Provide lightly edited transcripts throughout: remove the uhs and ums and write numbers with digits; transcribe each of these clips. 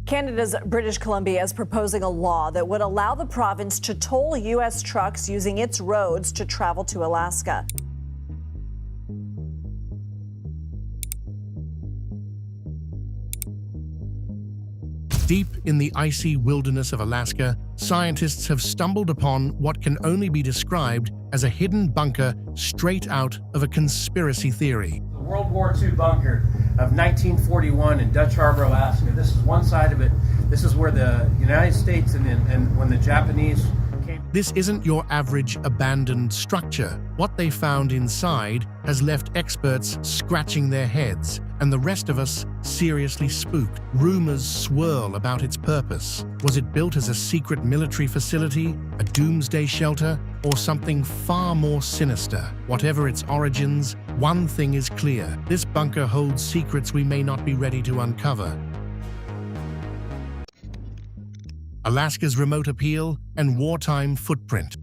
Canada's British Columbia is proposing a law that would allow the province to toll U.S. trucks using its roads to travel to Alaska. Deep in the icy wilderness of Alaska, scientists have stumbled upon what can only be described as a hidden bunker straight out of a conspiracy theory. The World War II bunker of 1941 in Dutch Harbor, Alaska. This is one side of it. This is where the United States and when the Japanese came. This isn't your average abandoned structure. What they found inside has left experts scratching their heads, and the rest of us seriously spooked. Rumors swirl about its purpose. Was it built as a secret military facility, a doomsday shelter, or something far more sinister? Whatever its origins, one thing is clear: this bunker holds secrets we may not be ready to uncover. Alaska's remote appeal and wartime footprint.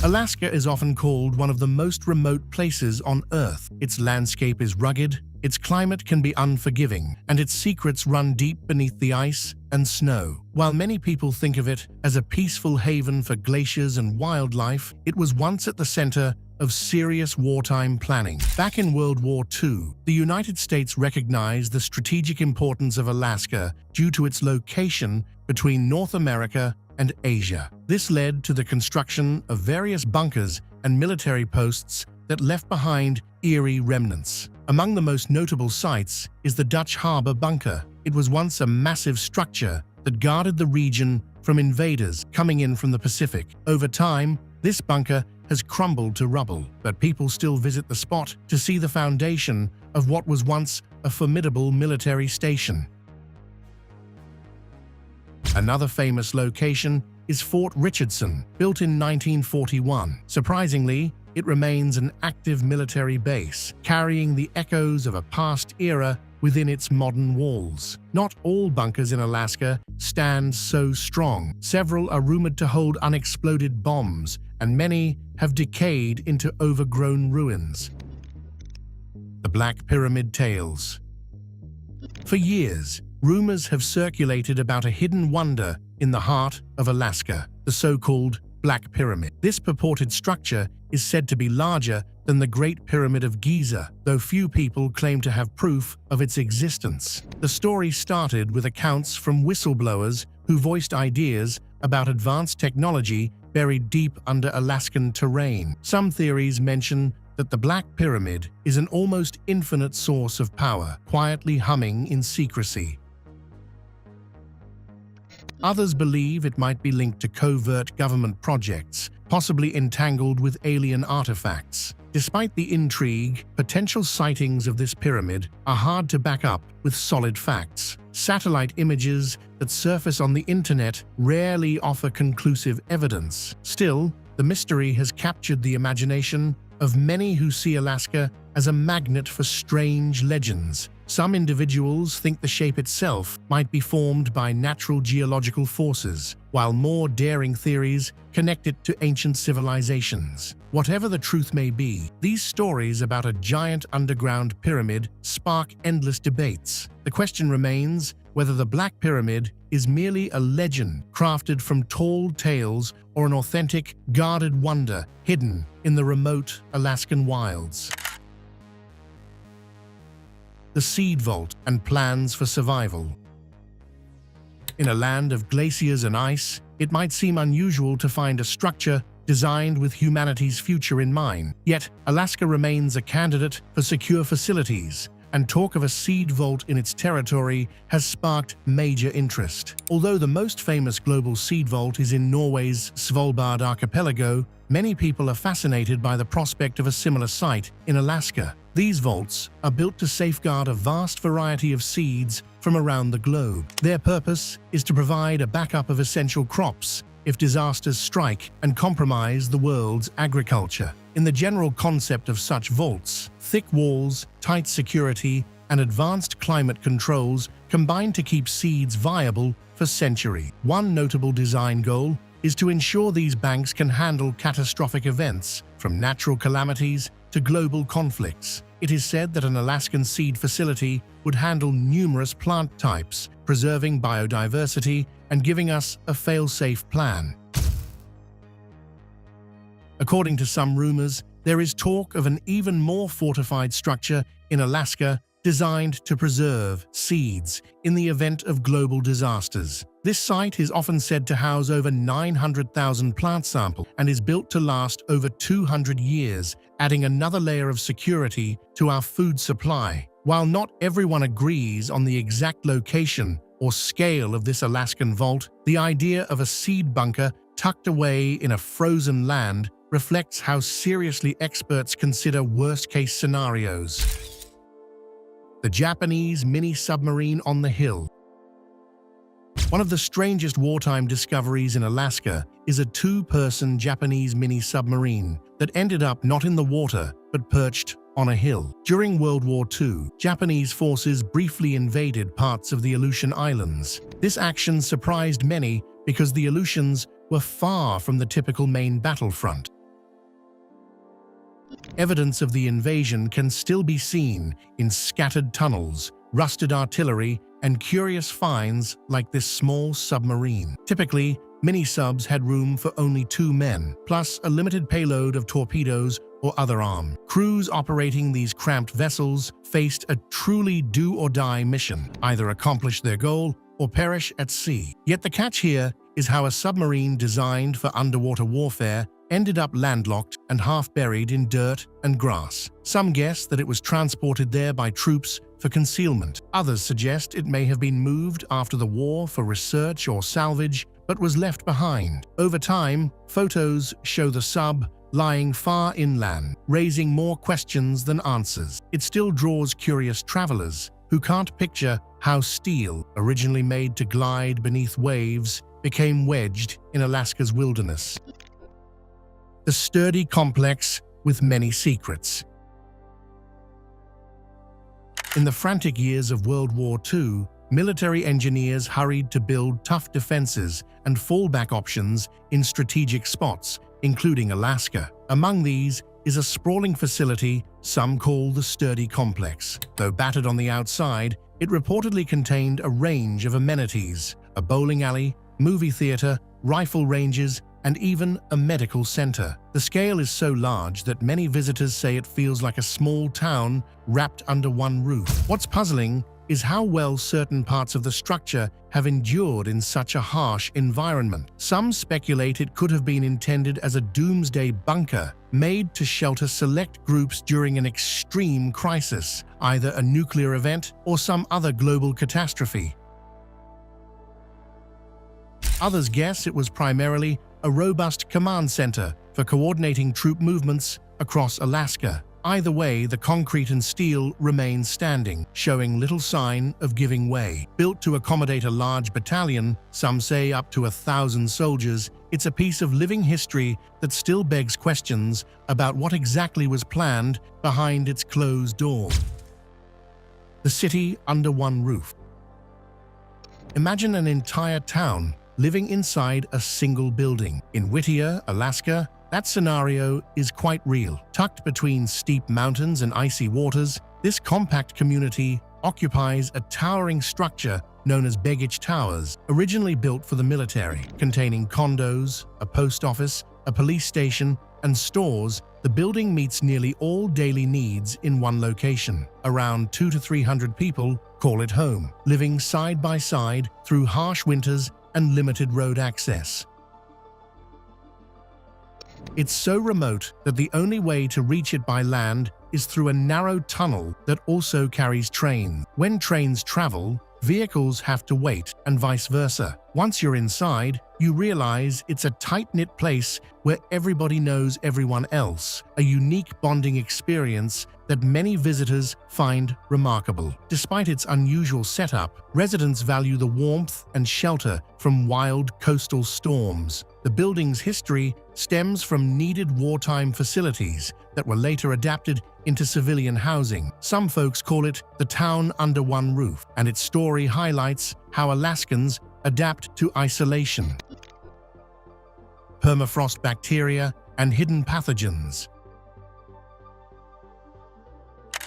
Alaska is often called one of the most remote places on Earth. Its landscape is rugged, its climate can be unforgiving, and its secrets run deep beneath the ice and snow. While many people think of it as a peaceful haven for glaciers and wildlife, it was once at the center of serious wartime planning. Back in World War II, the United States recognized the strategic importance of Alaska due to its location between North America and Asia. This led to the construction of various bunkers and military posts that left behind eerie remnants. Among the most notable sites is the Dutch Harbor bunker. It was once a massive structure that guarded the region from invaders coming in from the Pacific. Over time, this bunker has crumbled to rubble, but people still visit the spot to see the foundation of what was once a formidable military station. Another famous location is Fort Richardson, built in 1941. Surprisingly, it remains an active military base, carrying the echoes of a past era within its modern walls. Not all bunkers in Alaska stand so strong. Several are rumored to hold unexploded bombs, and many have decayed into overgrown ruins. The Black Pyramid Tales. For years, rumors have circulated about a hidden wonder in the heart of Alaska, the so-called Black Pyramid. This purported structure is said to be larger than the Great Pyramid of Giza, though few people claim to have proof of its existence. The story started with accounts from whistleblowers who voiced ideas about advanced technology buried deep under Alaskan terrain. Some theories mention that the Black Pyramid is an almost infinite source of power, quietly humming in secrecy. Others believe it might be linked to covert government projects, possibly entangled with alien artifacts. Despite the intrigue, potential sightings of this pyramid are hard to back up with solid facts. Satellite images that surface on the internet rarely offer conclusive evidence. Still, the mystery has captured the imagination of many who see Alaska as a magnet for strange legends. Some individuals think the shape itself might be formed by natural geological forces, while more daring theories connect it to ancient civilizations. Whatever the truth may be, these stories about a giant underground pyramid spark endless debates. The question remains whether the Black Pyramid is merely a legend crafted from tall tales or an authentic, guarded wonder hidden in the remote Alaskan wilds. The Seed Vault and plans for survival. In a land of glaciers and ice, it might seem unusual to find a structure designed with humanity's future in mind. Yet, Alaska remains a candidate for secure facilities, and talk of a seed vault in its territory has sparked major interest. Although the most famous global seed vault is in Norway's Svalbard archipelago, many people are fascinated by the prospect of a similar site in Alaska. These vaults are built to safeguard a vast variety of seeds from around the globe. Their purpose is to provide a backup of essential crops if disasters strike and compromise the world's agriculture. In the general concept of such vaults, thick walls, tight security, and advanced climate controls combine to keep seeds viable for centuries. One notable design goal is to ensure these banks can handle catastrophic events, from natural calamities to global conflicts. It is said that an Alaskan seed facility would handle numerous plant types, preserving biodiversity and giving us a fail-safe plan. According to some rumors, there is talk of an even more fortified structure in Alaska designed to preserve seeds in the event of global disasters. This site is often said to house over 900,000 plant samples and is built to last over 200 years, adding another layer of security to our food supply. While not everyone agrees on the exact location or scale of this Alaskan vault, the idea of a seed bunker tucked away in a frozen land reflects how seriously experts consider worst-case scenarios. The Japanese mini-submarine on the hill. One of the strangest wartime discoveries in Alaska is a two-person Japanese mini-submarine that ended up not in the water but perched on a hill. During World War II, Japanese forces briefly invaded parts of the Aleutian Islands. This action surprised many because the Aleutians were far from the typical main battlefront. Evidence of the invasion can still be seen in scattered tunnels, rusted artillery, and curious finds like this small submarine. Typically, mini-subs had room for only 2 men, plus a limited payload of torpedoes or other arms. Crews operating these cramped vessels faced a truly do-or-die mission, either accomplish their goal or perish at sea. Yet the catch here is how a submarine designed for underwater warfare ended up landlocked and half buried in dirt and grass. Some guess that it was transported there by troops for concealment. Others suggest it may have been moved after the war for research or salvage, but was left behind. Over time, photos show the sub lying far inland, raising more questions than answers. It still draws curious travelers who can't picture how steel, originally made to glide beneath waves, became wedged in Alaska's wilderness. The sturdy complex with many secrets. In the frantic years of World War II, military engineers hurried to build tough defenses and fallback options in strategic spots, including Alaska. Among these is a sprawling facility some call the Sturdy Complex. Though battered on the outside, it reportedly contained a range of amenities: a bowling alley, movie theater, rifle ranges, and even a medical center. The scale is so large that many visitors say it feels like a small town wrapped under one roof. What's puzzling is how well certain parts of the structure have endured in such a harsh environment. Some speculate it could have been intended as a doomsday bunker made to shelter select groups during an extreme crisis, either a nuclear event or some other global catastrophe. Others guess it was primarily a robust command center for coordinating troop movements across Alaska. Either way, the concrete and steel remain standing, showing little sign of giving way. Built to accommodate a large battalion, some say up to 1,000 soldiers, it's a piece of living history that still begs questions about what exactly was planned behind its closed doors. The city under one roof. Imagine an entire town living inside a single building. In Whittier, Alaska, that scenario is quite real. Tucked between steep mountains and icy waters, this compact community occupies a towering structure known as Begich Towers, originally built for the military. Containing condos, a post office, a police station, and stores, the building meets nearly all daily needs in one location. Around 200 to 300 people call it home, living side by side through harsh winters and limited road access. It's so remote that the only way to reach it by land is through a narrow tunnel that also carries trains. When trains travel, vehicles have to wait, and vice versa. Once you're inside, you realize it's a tight-knit place where everybody knows everyone else, a unique bonding experience that many visitors find remarkable. Despite its unusual setup, residents value the warmth and shelter from wild coastal storms. The building's history stems from needed wartime facilities that were later adapted into civilian housing. Some folks call it the town under one roof, and its story highlights how Alaskans adapt to isolation, permafrost bacteria, and hidden pathogens.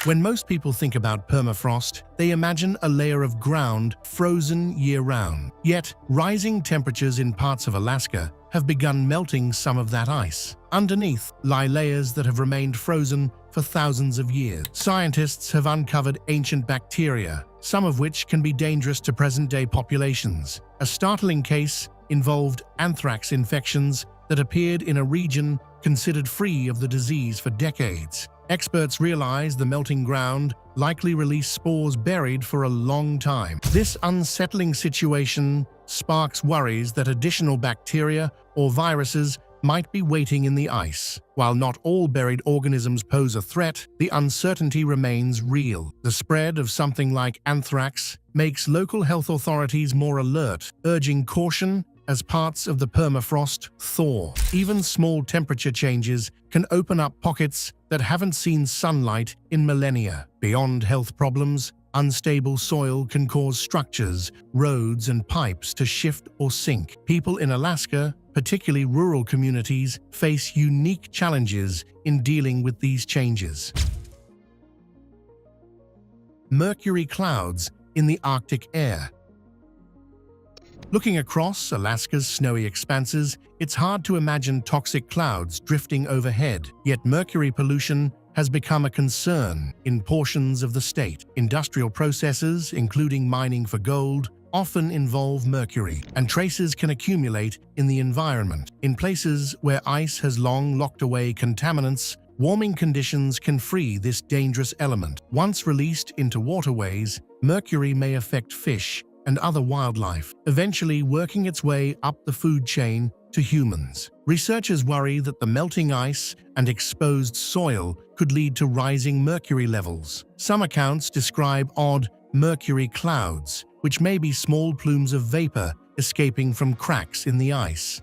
When most people think about permafrost, they imagine a layer of ground frozen year-round. Yet, rising temperatures in parts of Alaska have begun melting some of that ice. Underneath lie layers that have remained frozen for thousands of years. Scientists have uncovered ancient bacteria, some of which can be dangerous to present-day populations. A startling case involved anthrax infections that appeared in a region considered free of the disease for decades. Experts realize the melting ground likely released spores buried for a long time. This unsettling situation sparks worries that additional bacteria or viruses might be waiting in the ice. While not all buried organisms pose a threat, the uncertainty remains real. The spread of something like anthrax makes local health authorities more alert, urging caution as parts of the permafrost thaw. Even small temperature changes can open up pockets that haven't seen sunlight in millennia. Beyond health problems, unstable soil can cause structures, roads, and pipes to shift or sink. People in Alaska, particularly rural communities, face unique challenges in dealing with these changes. Mercury clouds in the Arctic air. Looking across Alaska's snowy expanses, it's hard to imagine toxic clouds drifting overhead. Yet mercury pollution has become a concern in portions of the state. Industrial processes, including mining for gold, often involve mercury, and traces can accumulate in the environment. In places where ice has long locked away contaminants, warming conditions can free this dangerous element. Once released into waterways, mercury may affect fish and other wildlife, eventually working its way up the food chain to humans. Researchers worry that the melting ice and exposed soil could lead to rising mercury levels. Some accounts describe odd mercury clouds, which may be small plumes of vapor escaping from cracks in the ice.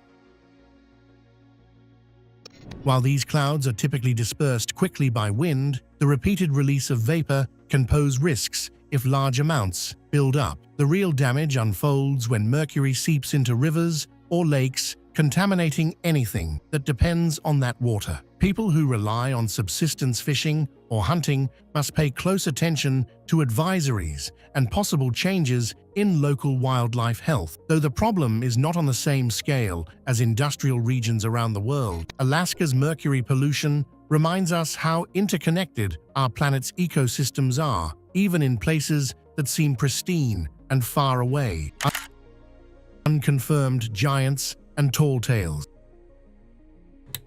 While these clouds are typically dispersed quickly by wind, the repeated release of vapor can pose risks if large amounts build up. The real damage unfolds when mercury seeps into rivers or lakes, contaminating anything that depends on that water. People who rely on subsistence fishing or hunting must pay close attention to advisories and possible changes in local wildlife health. Though the problem is not on the same scale as industrial regions around the world, Alaska's mercury pollution reminds us how interconnected our planet's ecosystems are, even in places that seem pristine and far away. Unconfirmed giants and tall tales.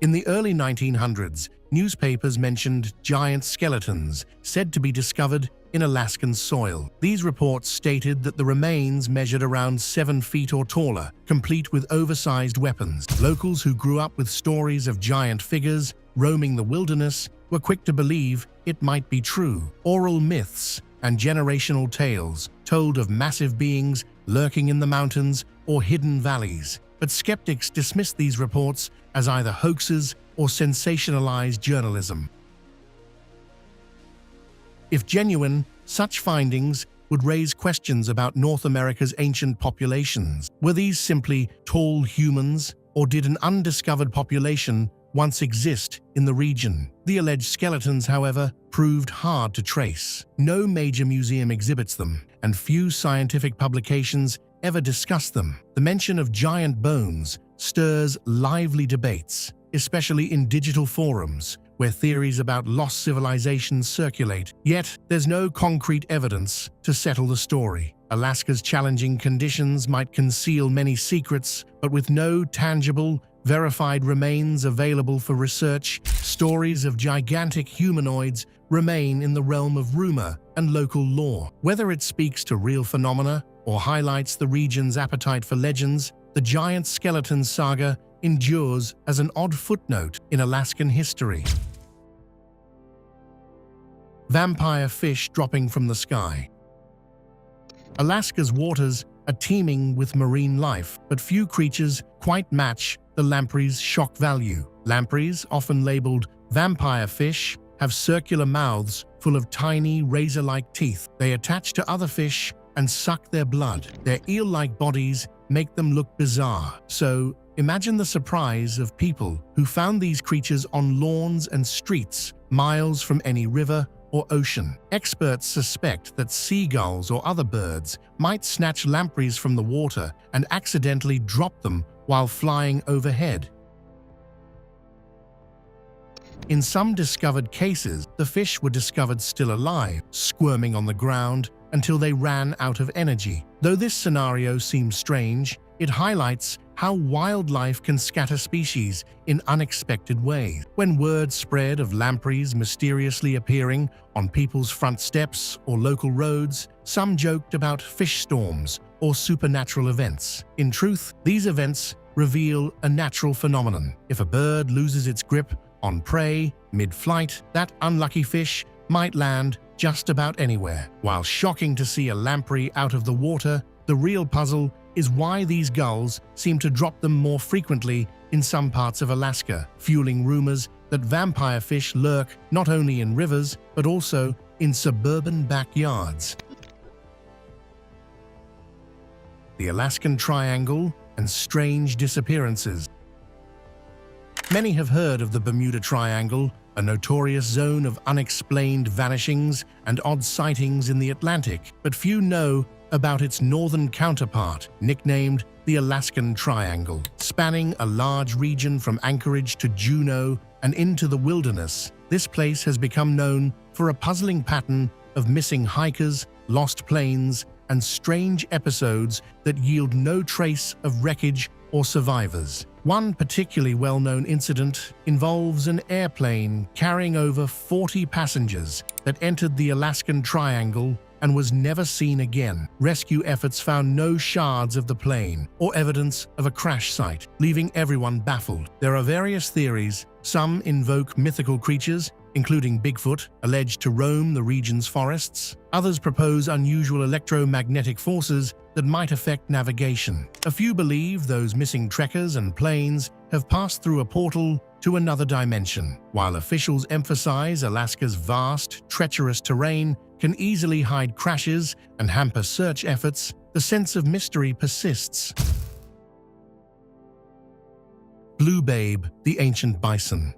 In the early 1900s, newspapers mentioned giant skeletons said to be discovered in Alaskan soil. These reports stated that the remains measured around 7 feet or taller, complete with oversized weapons. Locals who grew up with stories of giant figures roaming the wilderness were quick to believe it might be true. Oral myths and generational tales told of massive beings lurking in the mountains or hidden valleys. But skeptics dismissed these reports as either hoaxes or sensationalized journalism. If genuine, such findings would raise questions about North America's ancient populations. Were these simply tall humans, or did an undiscovered population once exist in the region? The alleged skeletons, however, proved hard to trace. No major museum exhibits them, and few scientific publications ever discuss them. The mention of giant bones stirs lively debates, especially in digital forums, where theories about lost civilizations circulate. Yet, there's no concrete evidence to settle the story. Alaska's challenging conditions might conceal many secrets, but with no tangible, verified remains available for research, stories of gigantic humanoids remain in the realm of rumor and local lore. Whether it speaks to real phenomena or highlights the region's appetite for legends, the giant skeleton saga endures as an odd footnote in Alaskan history. Vampire fish dropping from the sky. Alaska's waters are teeming with marine life, but few creatures quite match the lamprey's shock value. Lampreys, often labeled vampire fish, have circular mouths full of tiny, razor-like teeth. They attach to other fish and suck their blood. Their eel-like bodies make them look bizarre. So, imagine the surprise of people who found these creatures on lawns and streets, miles from any river or ocean. Experts suspect that seagulls or other birds might snatch lampreys from the water and accidentally drop them while flying overhead. In some discovered cases, the fish were discovered still alive, squirming on the ground until they ran out of energy. Though this scenario seems strange, it highlights how wildlife can scatter species in unexpected ways. When word spread of lampreys mysteriously appearing on people's front steps or local roads, some joked about fish storms or supernatural events. In truth, these events reveal a natural phenomenon. If a bird loses its grip on prey mid-flight, that unlucky fish might land just about anywhere. While shocking to see a lamprey out of the water, the real puzzle is why these gulls seem to drop them more frequently in some parts of Alaska, fueling rumors that vampire fish lurk not only in rivers but also in suburban backyards. The Alaskan Triangle and strange disappearances. Many have heard of the Bermuda Triangle, a notorious zone of unexplained vanishings and odd sightings in the Atlantic, but few know about its northern counterpart, nicknamed the Alaskan Triangle. Spanning a large region from Anchorage to Juneau and into the wilderness, this place has become known for a puzzling pattern of missing hikers, lost planes, and strange episodes that yield no trace of wreckage or survivors. One particularly well-known incident involves an airplane carrying over 40 passengers that entered the Alaskan Triangle and was never seen again. Rescue efforts found no shards of the plane or evidence of a crash site, leaving everyone baffled. There are various theories. Some invoke mythical creatures, including Bigfoot, alleged to roam the region's forests. Others propose unusual electromagnetic forces that might affect navigation. A few believe those missing trekkers and planes have passed through a portal to another dimension. While officials emphasize Alaska's vast, treacherous terrain can easily hide crashes and hamper search efforts, the sense of mystery persists. Blue Babe, the ancient bison.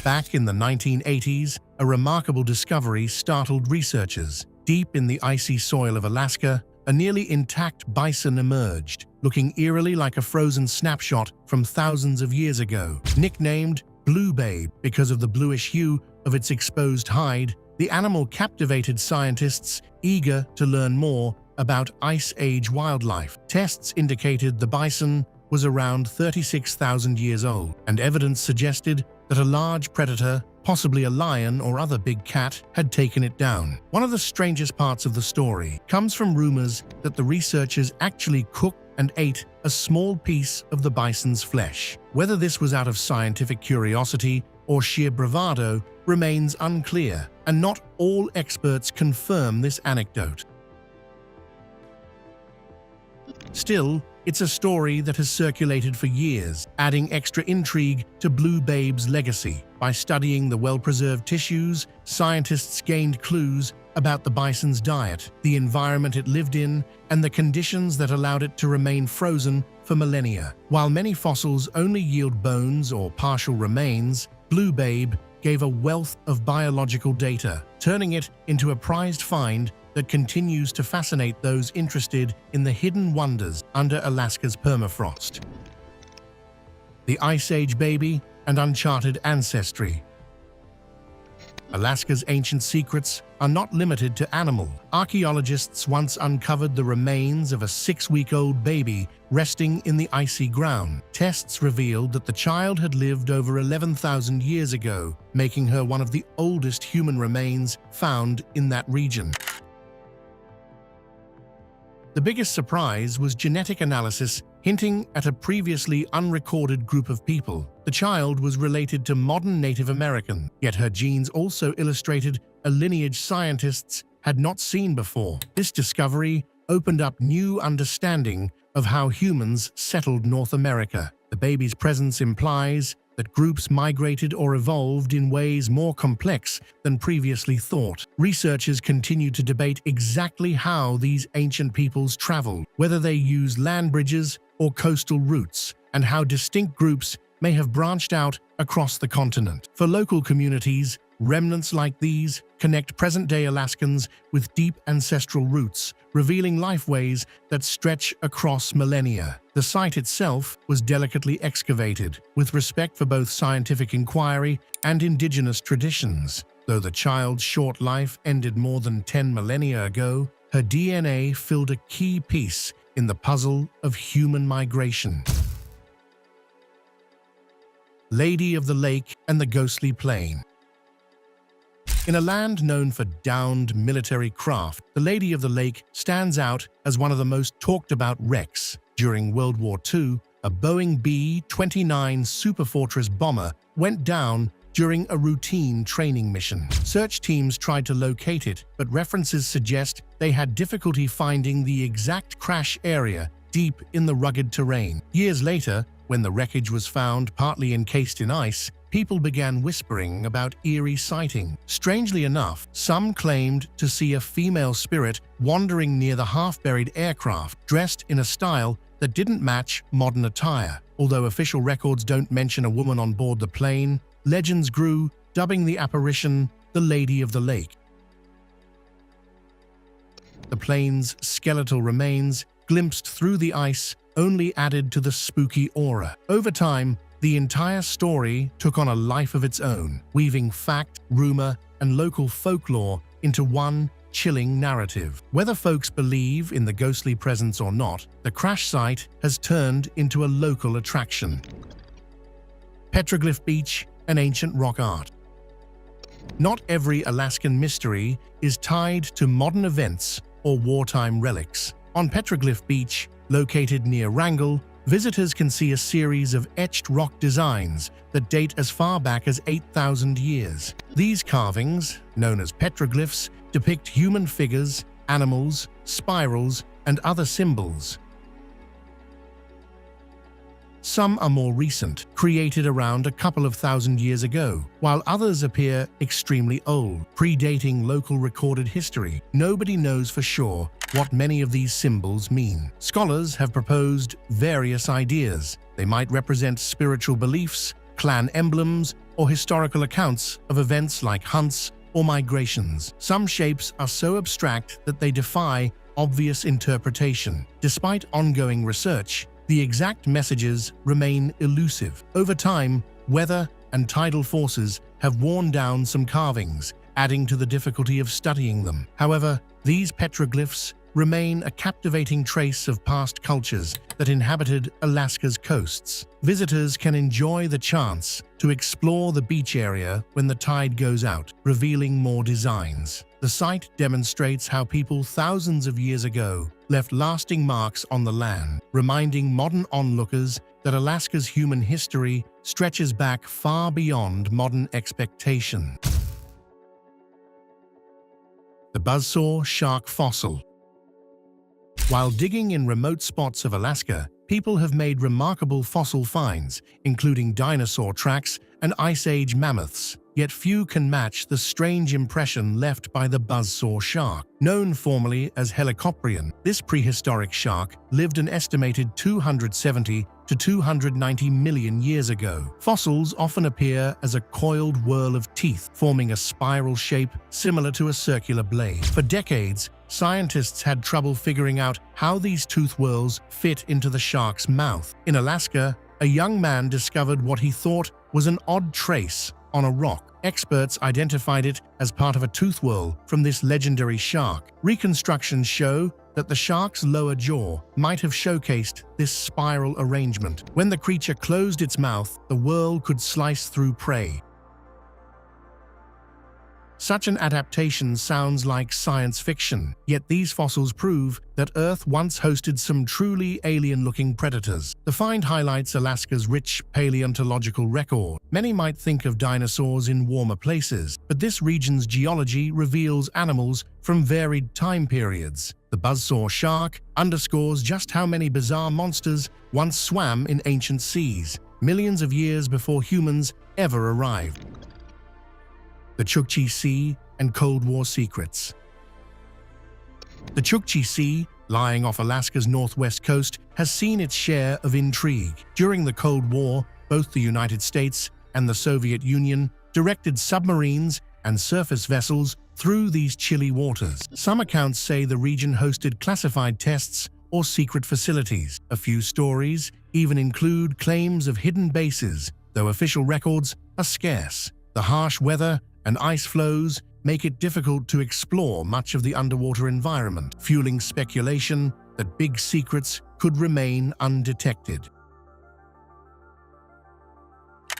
Back in the 1980s, a remarkable discovery startled researchers. Deep in the icy soil of Alaska, a nearly intact bison emerged, looking eerily like a frozen snapshot from thousands of years ago. Nicknamed Blue Babe because of the bluish hue of its exposed hide, the animal captivated scientists eager to learn more about Ice Age wildlife. Tests indicated the bison was around 36,000 years old, and evidence suggested that a large predator, possibly a lion or other big cat, had taken it down. One of the strangest parts of the story comes from rumors that the researchers actually cooked and ate a small piece of the bison's flesh. Whether this was out of scientific curiosity or sheer bravado remains unclear, and not all experts confirm this anecdote. Still, it's a story that has circulated for years, adding extra intrigue to Blue Babe's legacy. By studying the well-preserved tissues, scientists gained clues about the bison's diet, the environment it lived in, and the conditions that allowed it to remain frozen for millennia. While many fossils only yield bones or partial remains, Blue Babe gave a wealth of biological data, turning it into a prized find that continues to fascinate those interested in the hidden wonders under Alaska's permafrost. The Ice Age baby and uncharted ancestry. Alaska's ancient secrets are not limited to animals. Archaeologists once uncovered the remains of a 6-week-old baby resting in the icy ground. Tests revealed that the child had lived over 11,000 years ago, making her one of the oldest human remains found in that region. The biggest surprise was genetic analysis hinting at a previously unrecorded group of people. The child was related to modern Native American, yet her genes also illustrated a lineage scientists had not seen before. This discovery opened up new understanding of how humans settled North America. The baby's presence implies that groups migrated or evolved in ways more complex than previously thought. Researchers continue to debate exactly how these ancient peoples traveled, whether they used land bridges or coastal routes, and how distinct groups may have branched out across the continent. For local communities, Remnants like these connect present-day Alaskans with deep ancestral roots, revealing lifeways that stretch across millennia. The site itself was delicately excavated, with respect for both scientific inquiry and indigenous traditions. Though the child's short life ended more than 10 millennia ago, her DNA filled a key piece in the puzzle of human migration. Lady of the Lake and the Ghostly Plain. In a land known for downed military craft, the Lady of the Lake stands out as one of the most talked-about wrecks. During World War II, a Boeing B-29 Superfortress bomber went down during a routine training mission. Search teams tried to locate it, but references suggest they had difficulty finding the exact crash area deep in the rugged terrain. Years later, when the wreckage was found partly encased in ice, people began whispering about eerie sighting. Strangely enough, some claimed to see a female spirit wandering near the half-buried aircraft, dressed in a style that didn't match modern attire. Although official records don't mention a woman on board the plane, legends grew, dubbing the apparition the Lady of the Lake. The plane's skeletal remains, glimpsed through the ice, only added to the spooky aura. Over time, the entire story took on a life of its own, weaving fact, rumor, and local folklore into one chilling narrative. Whether folks believe in the ghostly presence or not, the crash site has turned into a local attraction. Petroglyph Beach and ancient rock art. Not every Alaskan mystery is tied to modern events or wartime relics. On Petroglyph Beach, located near Wrangell, visitors can see a series of etched rock designs that date as far back as 8,000 years. These carvings, known as petroglyphs, depict human figures, animals, spirals, and other symbols. Some are more recent, created around a couple of thousand years ago, while others appear extremely old, predating local recorded history. Nobody knows for sure what many of these symbols mean. Scholars have proposed various ideas. They might represent spiritual beliefs, clan emblems, or historical accounts of events like hunts or migrations. Some shapes are so abstract that they defy obvious interpretation. Despite ongoing research, the exact messages remain elusive. Over time, weather and tidal forces have worn down some carvings, adding to the difficulty of studying them. However, these petroglyphs remain a captivating trace of past cultures that inhabited Alaska's coasts. Visitors can enjoy the chance to explore the beach area when the tide goes out, revealing more designs. The site demonstrates how people thousands of years ago left lasting marks on the land, reminding modern onlookers that Alaska's human history stretches back far beyond modern expectation. The Buzzsaw Shark Fossil. While digging in remote spots of Alaska, people have made remarkable fossil finds, including dinosaur tracks and Ice Age mammoths. Yet few can match the strange impression left by the buzzsaw shark. Known formerly as Helicoprion, this prehistoric shark lived an estimated 270 to 290 million years ago. Fossils often appear as a coiled whirl of teeth, forming a spiral shape similar to a circular blade. For decades, scientists had trouble figuring out how these tooth whorls fit into the shark's mouth. In Alaska, a young man discovered what he thought was an odd trace on a rock. Experts identified it as part of a tooth whorl from this legendary shark. Reconstructions show that the shark's lower jaw might have showcased this spiral arrangement. When the creature closed its mouth, the whorl could slice through prey. Such an adaptation sounds like science fiction, yet these fossils prove that Earth once hosted some truly alien-looking predators. The find highlights Alaska's rich paleontological record. Many might think of dinosaurs in warmer places, but this region's geology reveals animals from varied time periods. The buzzsaw shark underscores just how many bizarre monsters once swam in ancient seas, millions of years before humans ever arrived. The Chukchi Sea and Cold War secrets. The Chukchi Sea, lying off Alaska's northwest coast, has seen its share of intrigue. During the Cold War, both the United States and the Soviet Union directed submarines and surface vessels through these chilly waters. Some accounts say the region hosted classified tests or secret facilities. A few stories even include claims of hidden bases, though official records are scarce. The harsh weather and ice flows make it difficult to explore much of the underwater environment, fueling speculation that big secrets could remain undetected.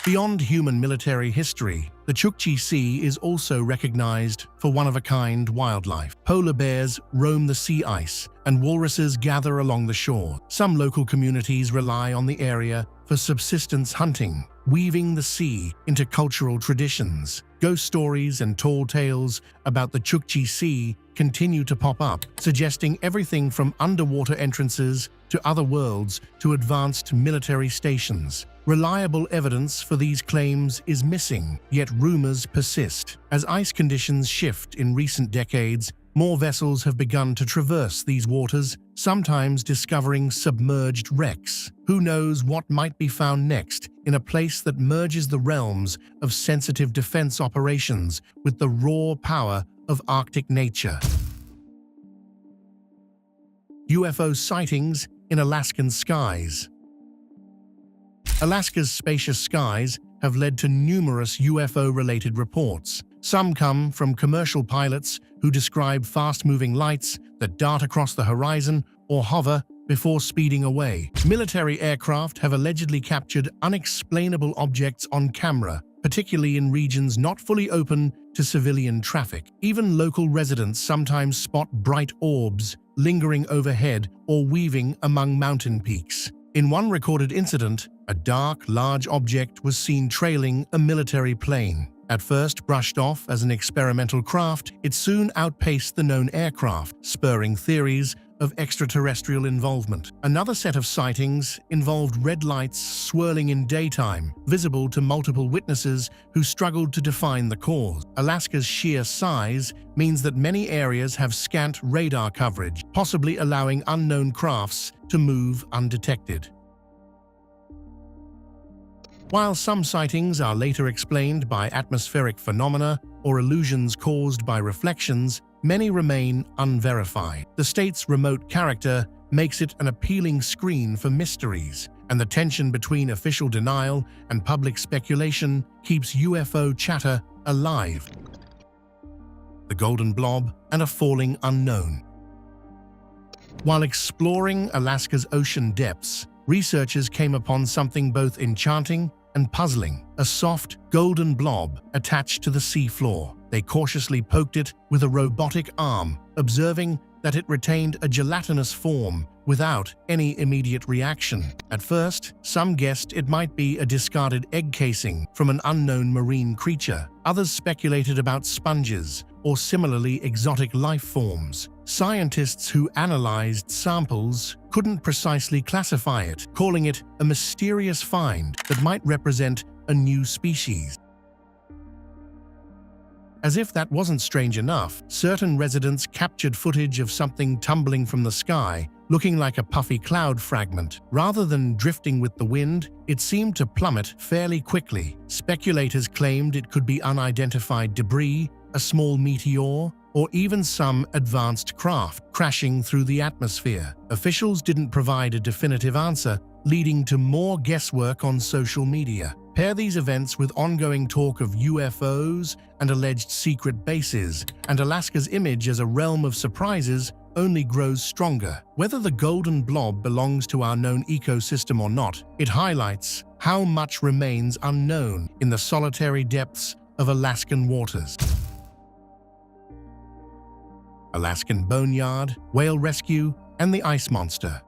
Beyond human military history, the Chukchi Sea is also recognized for one-of-a-kind wildlife. Polar bears roam the sea ice, and walruses gather along the shore. Some local communities rely on the area for subsistence hunting, weaving the sea into cultural traditions. Ghost stories and tall tales about the Chukchi Sea continue to pop up, suggesting everything from underwater entrances to other worlds to advanced military stations. Reliable evidence for these claims is missing, yet rumors persist. As ice conditions shift in recent decades, more vessels have begun to traverse these waters, sometimes discovering submerged wrecks. Who knows what might be found next in a place that merges the realms of sensitive defense operations with the raw power of Arctic nature. UFO sightings in Alaskan skies. Alaska's spacious skies have led to numerous UFO-related reports. Some come from commercial pilots who describe fast-moving lights that dart across the horizon or hover before speeding away. Military aircraft have allegedly captured unexplainable objects on camera, particularly in regions not fully open to civilian traffic. Even local residents sometimes spot bright orbs lingering overhead or weaving among mountain peaks. In one recorded incident, a dark, large object was seen trailing a military plane. At first brushed off as an experimental craft, it soon outpaced the known aircraft, spurring theories of extraterrestrial involvement. Another set of sightings involved red lights swirling in daytime, visible to multiple witnesses who struggled to define the cause. Alaska's sheer size means that many areas have scant radar coverage, possibly allowing unknown crafts to move undetected. While some sightings are later explained by atmospheric phenomena or illusions caused by reflections, many remain unverified. The state's remote character makes it an appealing screen for mysteries, and the tension between official denial and public speculation keeps UFO chatter alive. The Golden Blob and a falling unknown. While exploring Alaska's ocean depths, researchers came upon something both enchanting and puzzling: a soft, golden blob attached to the seafloor. They cautiously poked it with a robotic arm, observing that it retained a gelatinous form without any immediate reaction. At first, some guessed it might be a discarded egg casing from an unknown marine creature. Others speculated about sponges or similarly exotic life forms. Scientists who analyzed samples couldn't precisely classify it, calling it a mysterious find that might represent a new species. As if that wasn't strange enough, certain residents captured footage of something tumbling from the sky, looking like a puffy cloud fragment. Rather than drifting with the wind, it seemed to plummet fairly quickly. Speculators claimed it could be unidentified debris, a small meteor, or even some advanced craft crashing through the atmosphere. Officials didn't provide a definitive answer, leading to more guesswork on social media. Pair these events with ongoing talk of UFOs and alleged secret bases, and Alaska's image as a realm of surprises only grows stronger. Whether the Golden Blob belongs to our known ecosystem or not, it highlights how much remains unknown in the solitary depths of Alaskan waters. Alaskan Boneyard, Whale Rescue, and the Ice Monster.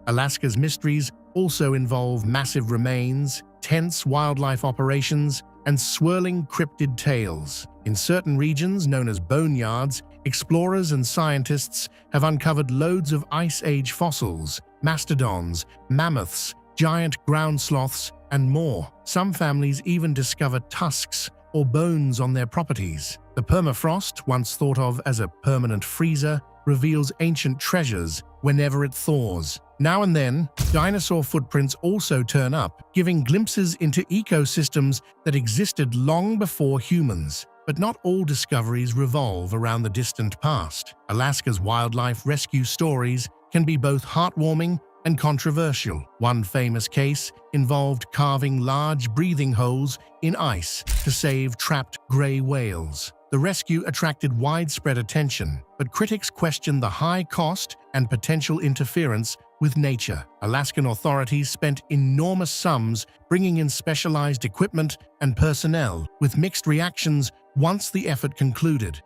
Alaska's mysteries also involve massive remains, tense wildlife operations, and swirling cryptid tales. In certain regions known as boneyards, explorers and scientists have uncovered loads of Ice Age fossils, mastodons, mammoths, giant ground sloths, and more. Some families even discover tusks or bones on their properties. The permafrost, once thought of as a permanent freezer, reveals ancient treasures whenever it thaws. Now and then, dinosaur footprints also turn up, giving glimpses into ecosystems that existed long before humans. But not all discoveries revolve around the distant past. Alaska's wildlife rescue stories can be both heartwarming and controversial. One famous case involved carving large breathing holes in ice to save trapped gray whales. The rescue attracted widespread attention, but critics questioned the high cost and potential interference with nature. Alaskan authorities spent enormous sums bringing in specialized equipment and personnel, with mixed reactions once the effort concluded.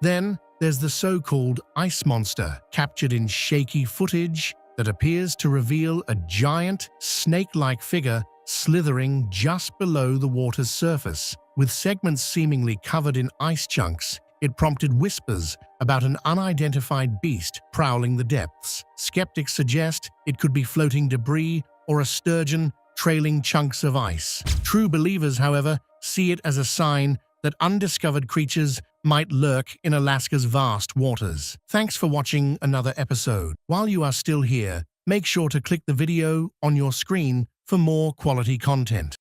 Then, there's the so-called ice monster, captured in shaky footage that appears to reveal a giant, snake-like figure slithering just below the water's surface. With segments seemingly covered in ice chunks, it prompted whispers about an unidentified beast prowling the depths. Skeptics suggest it could be floating debris or a sturgeon trailing chunks of ice. True believers, however, see it as a sign that undiscovered creatures might lurk in Alaska's vast waters. Thanks for watching another episode. While you are still here, make sure to click the video on your screen for more quality content.